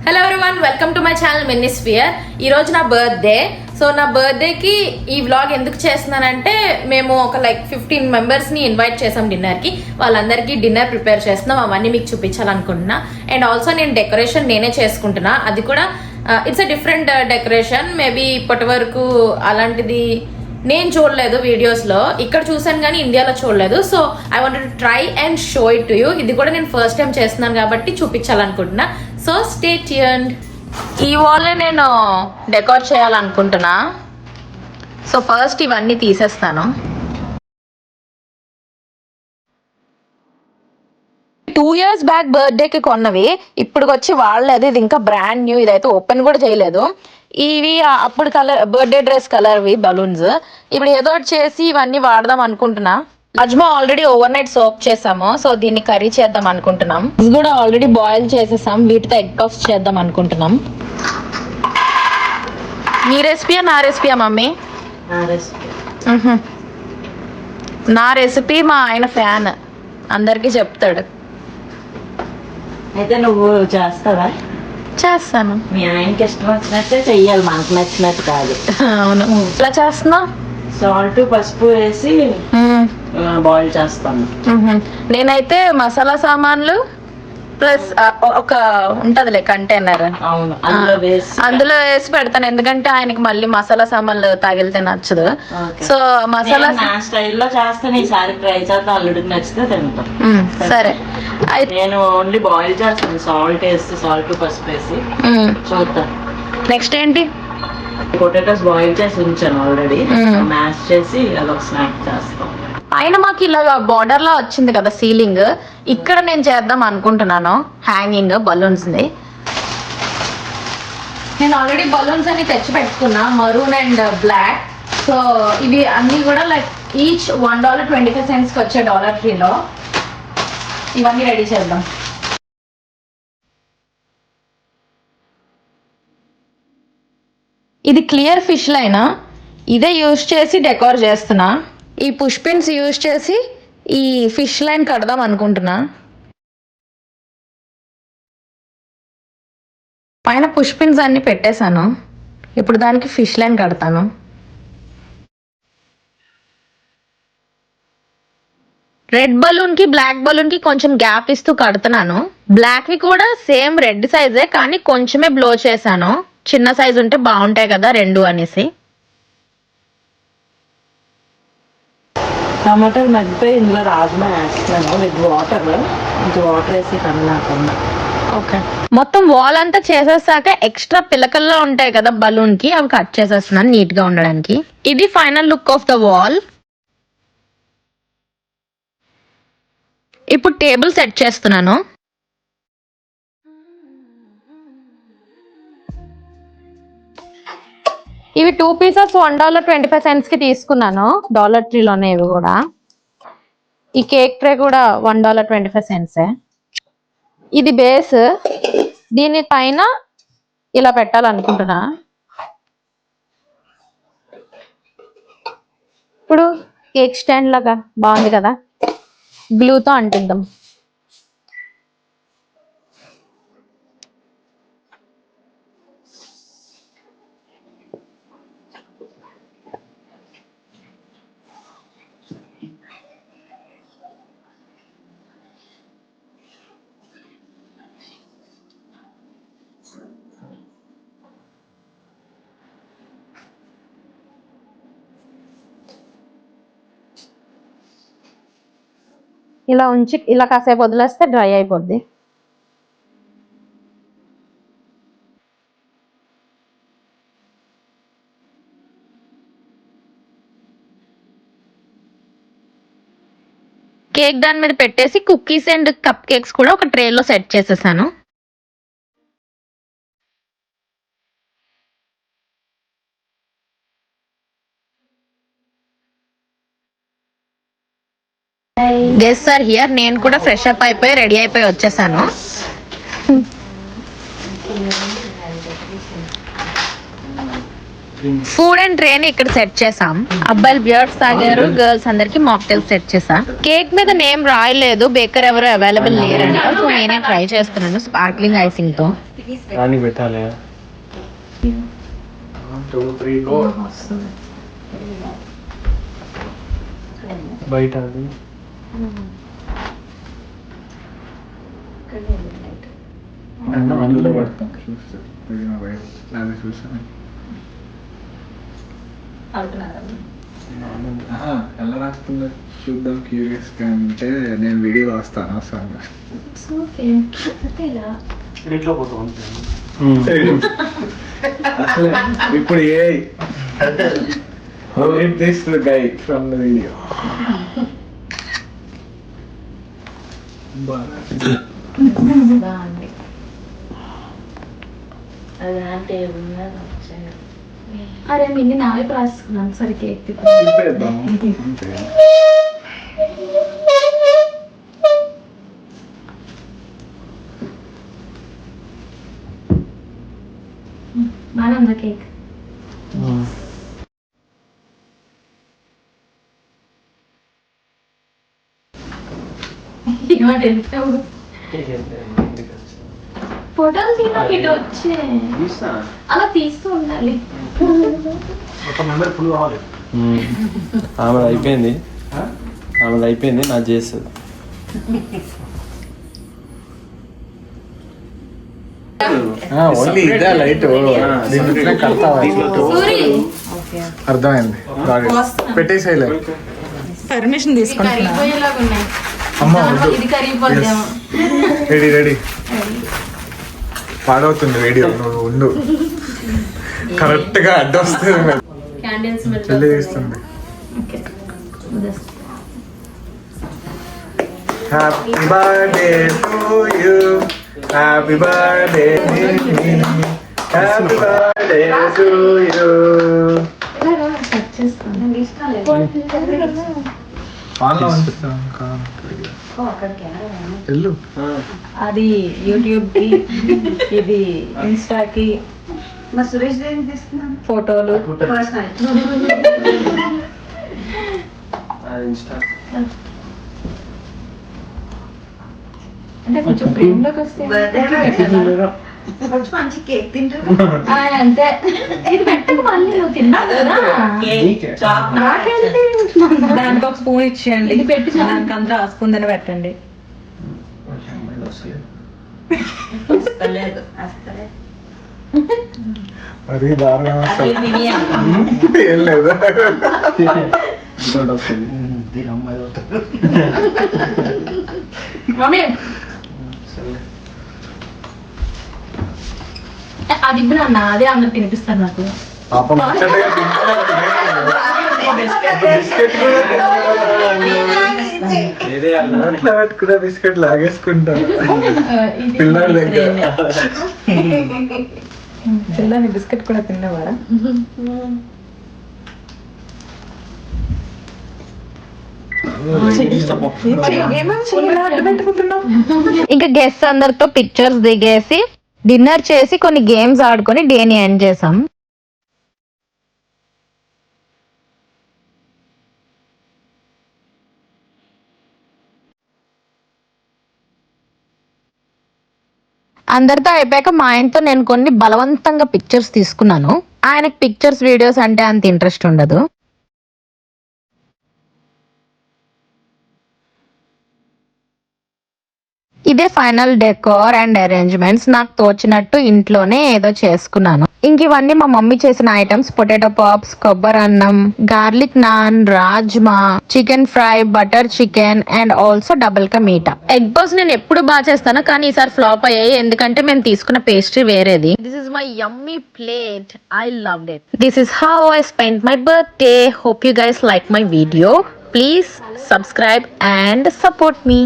Hello everyone, welcome to my channel Minnisphere. ఈ రోజు నా బర్త్డే. సో నా బర్త్డేకి ఈ వ్లాగ్ ఎందుకు చేస్తున్నానంటే, మేము ఒక 15 మెంబర్స్ని ఇన్వైట్ చేసాం డిన్నర్కి. వాళ్ళందరికీ డిన్నర్ ప్రిపేర్ చేస్తున్నాం, అవన్నీ మీకు చూపించాలనుకుంటున్నా. అండ్ ఆల్సో నేను డెకరేషన్ నేనే చేసుకుంటున్నా. అది కూడా it's a different decoration. Maybe ఇప్పటి వరకు అలాంటిది నేను చూడలేదు వీడియోస్లో. ఇక్కడ చూసాను కానీ ఇండియాలో చూడలేదు. So I want to try and show it to you. ఇది కూడా నేను ఫస్ట్ టైం చేస్తున్నాను కాబట్టి చూపించాలనుకుంటున్నా. So stay tuned. ఈ వాల్ నేను డెకోర్ చేయాలనుకుంటున్నా. సో ఫస్ట్ ఇవన్నీ తీసేస్తాను. 2 years బ్యాక్ బర్త్డేకి కొన్నవి ఇప్పుడు వచ్చి వాడలేదు. ఇది ఇంకా బ్రాండ్ న్యూ. ఇదైతే ఓపెన్ కూడా చేయలేదు. ఇవి అప్పుడు కలర్ బర్త్డే డ్రెస్ కలర్వి బలూన్స్. ఇప్పుడు ఏదో ఒకటి చేసి ఇవన్నీ వాడదాం అనుకుంటున్నా. Azma already over night soap చేసాము. సో దీన్ని కర్రీ చేద్దాం అనుకుంటున్నాం. ఇది కూడా ఆల్రెడీ బాయిల్ చేసేసాం. వీటితో ఎగ్ పఫ్స్ చేద్దాం అనుకుంటున్నాం. మీ రెసిపీయా నా రెసిపీయా మమ్మీ? నా రెసిపీ మా ఆయన ఫ్యాన్, అందరికీ చెప్తాడు. అయితే నువ్వు చేస్తావా? చేస్తాను. మీ ఆయనకి ఇష్టం వచ్చినట్టే చెయ్యాలి, మనకు నచ్చినట్టు కాదు. అవును. ఇట్లా చేస్తున్నా. సాల్ట్ పసుపు వేసి బాయిల్ చేస్తాను. నేనైతే మసాలా సామాన్లు ప్లస్ ఒక ఉంటదిలే కంటైనర్, అవును, అందులో వేసి పెడతాను. ఎందుకంటే ఆయనకి మళ్ళీ మసాలా సామాన్లు తగిలితే నచ్చదు. సో మసాలా స్టైల్లో చేస్తాను. ఈసారి ట్రై చేద్దాం, అల్లుడికి నచ్చితే తింటాం. సరే, నేను ఓన్లీ బాయిల్ చేస్తాను. సాల్ట్ వేసి, సాల్ట్ పసుపు వేసి చూద్దాం. నెక్స్ట్ ఏంటి? పొటాటోస్ బాయిల్ చేసి ఉంచాను ఆల్రెడీ. మ్యాష్ చేసి అదొక స్నాక్ చేస్తాం. పైన మాకు ఇలా బార్డర్ లా వచ్చింది కదా సీలింగ్, ఇక్కడ నేను చేద్దాం అనుకుంటున్నాను. Hanging balloons the. నేను ఆల్రెడీ బలూన్స్ అన్ని తెచ్చి పెట్టుకున్నా, మరూన్ అండ్ బ్లాక్. సో ఇవి అన్ని కూడా ఈచ్ $1.25 వచ్చే డాలర్ ట్రీలో. ఇవన్నీ రెడీ చేద్దాం. ఇది క్లియర్ ఫిష్ లైనా, ఇదే యూజ్ చేసి డెకోర్ చేస్తున్నా. ఈ పుష్ పిన్స్ యూజ్ చేసి ఈ ఫిష్ లైన్ కడదాం అనుకుంటున్నా. పైన పుష్ పిన్స్ అన్ని పెట్టేశాను. ఇప్పుడు దానికి ఫిష్ లైన్ కడతాను. రెడ్ బలూన్ కి బ్లాక్ బలూన్ కి కొంచెం గ్యాప్ ఇస్తూ కడుతున్నాను. బ్లాక్ వి కూడా సేమ్ రెడ్ సైజే, కానీ కొంచెమే బ్లో చేశాను. చిన్న సైజు ఉంటే బాగుంటాయి కదా రెండు అనేసి. టమాటాలు మగ్గిపోయి ఇందులో రాజ్మా వేస్తున్నాను విత్ వాటర్. ఇంక వాటర్ వేసి కన్నా. ఓకే, మొత్తం వాల్ అంతా చేసేసాక ఎక్స్ట్రా పిలకల్లో ఉంటాయి కదా బలూన్ కి, అవి కట్ చేసేస్తున్నాను నీట్ గా ఉండడానికి. ఇది final look of the wall. ఇప్పుడు టేబుల్ సెట్ చేస్తున్నాను. ఇవి 2 pieces $1.25 కి తీసుకున్నాను డాలర్ ట్రీలోనే. ఇవి కూడా, ఈ కేక్ ట్రే కూడా $1.25. ఇది బేస్. దీని పైన ఇలా పెట్టాలనుకుంటున్నా. ఇప్పుడు కేక్ స్టాండ్ లాగా బాగుంది కదా, గ్లూతో అంటిద్దాం. ఇలా ఉంచి ఇలా కాసేపు వదిలేస్తే డ్రై అయిపోద్ది. కేక్ దాని మీద పెట్టేసి కుకీస్ అండ్ కప్ కేక్స్ కూడా ఒక ట్రేలో సెట్ చేసేసాను. Guess sir here. నేను కూడా ఫ్రెష్ అప్ అయిపోయి రెడీ అయిపోయి వచ్చేసాను. ఫుడ్ అండ్ ట్రైన్ ఇక్కడ సెట్ చేసాం. అబ్బాయిలు బియర్స్ తాగారు, గర్ల్స్ అందరికి మాక్టైల్ సెట్ చేసా. కేక్ మీద నేమ్ రాయలేదు, బేకర్ ఎవరు అవైలబుల్ లేరంట. సో నేనే ట్రై చేస్తున్నాను స్పార్క్లింగ్ ఐసింగ్ తో. పెట్టాలి బయట అది ఎలా రాస్తుందో చూద్దాం క్యూరియస్ గా అంటే నేను వీడియో రాస్తాను అవసరంగా. అసలు ఇప్పుడు ఏ this guy from the video అరే మిన్ని నావే రాసుకున్నాను సరే కేక్ చూపేద్దాం. బాగా ఉందా కేక్? ఫోటోలు తీయడానికి ఇటు వచ్చే అలా తీస్తూ ఉండాలి. ఆమె అయిపోయింది, ఆమె అయిపోయింది, నాకు చేస్తుంది. ఓన్లీ ఇదే లైట్ అర్థమైంది. పెట్టేసేయలే. పర్మిషన్ తీసుకుంటున్నా. కరిగిపోయేలాగా ఉన్నాయి. అమ్మ ఇది కరిగిపోద్దాం. రెడీ రెడీ పాడవుతుంది వీడియో. నువ్వు ఉండు, కరెక్ట్ గా అడ్డొస్తుంది. క్యాండిల్స్ చెల్లి తీస్తుంది. Happy birthday to you, happy birthday, happy birthday to you. ఆన్లో పంపిస్తాను వెళ్ళు. అది యూట్యూబ్ కి, ఇది ఇన్స్టాకి, మా సురేష్ దేని తీసుకున్నాను ఫోటోలు. అంటే కొంచెం ప్రేమలోకి వస్తే కొంచెం మంచి కేక్ తింటారు. అంతే. ఇది పెట్టకు మళ్ళీ నువ్వు తిన్నావు కదా. నాకేంటి? దానికి ఒక స్పూన్ ఇచ్చేయండి. ఇది పెట్టి దానికి అంతా రాసుకుందని పెట్టండి. మరి దారుణం అసలు. ఏం లేదు. మమ్మీ అది ఇప్పుడు అన్న అదే అందరు తినిపిస్తారు నాకు. పాపం ముచ్చటగా బిస్కెట్ కూడా బిస్కెట్ లాగేసుకుంటారు పిల్లల దగ్గర. పిల్లని బిస్కెట్ కూడా తిన్నవారా? ఇంకా గెస్ట్ అందరితో పిక్చర్స్ దిగేసి డిన్నర్ చేసి కొన్ని గేమ్స్ ఆడుకొని డేని ఎండ్ చేసాం. అందరితో అయిపోయాక మా ఆయనతో నేను కొన్ని బలవంతంగా పిక్చర్స్ తీసుకున్నాను. ఆయనకు పిక్చర్స్ వీడియోస్ అంటే అంత ఇంట్రెస్ట్ ఉండదు. ఇదే ఫైనల్ డెకోర్ అండ్ అరేంజ్మెంట్స్. నాకు తోచినట్టు ఇంట్లోనే ఏదో చేసుకున్నాను. ఇంక ఇవన్నీ మా మమ్మీ చేసిన ఐటమ్స్: పొటాటో పాప్స్, కొబ్బరి అన్నం, garlic non, rajma, chicken fry, butter chicken and also double కా మీటా. ఎగ్ బస్ నేను ఎప్పుడు బాగా చేస్తాను, కానీ ఈసారి ఫ్లాప్ అయ్యాయి ఎందుకంటే మేము తీసుకున్న పేస్ట్రీ వేరేది. This is my yummy plate. I loved it. This is how I spend my birthday. Hope you guys like my video. Please subscribe and support me.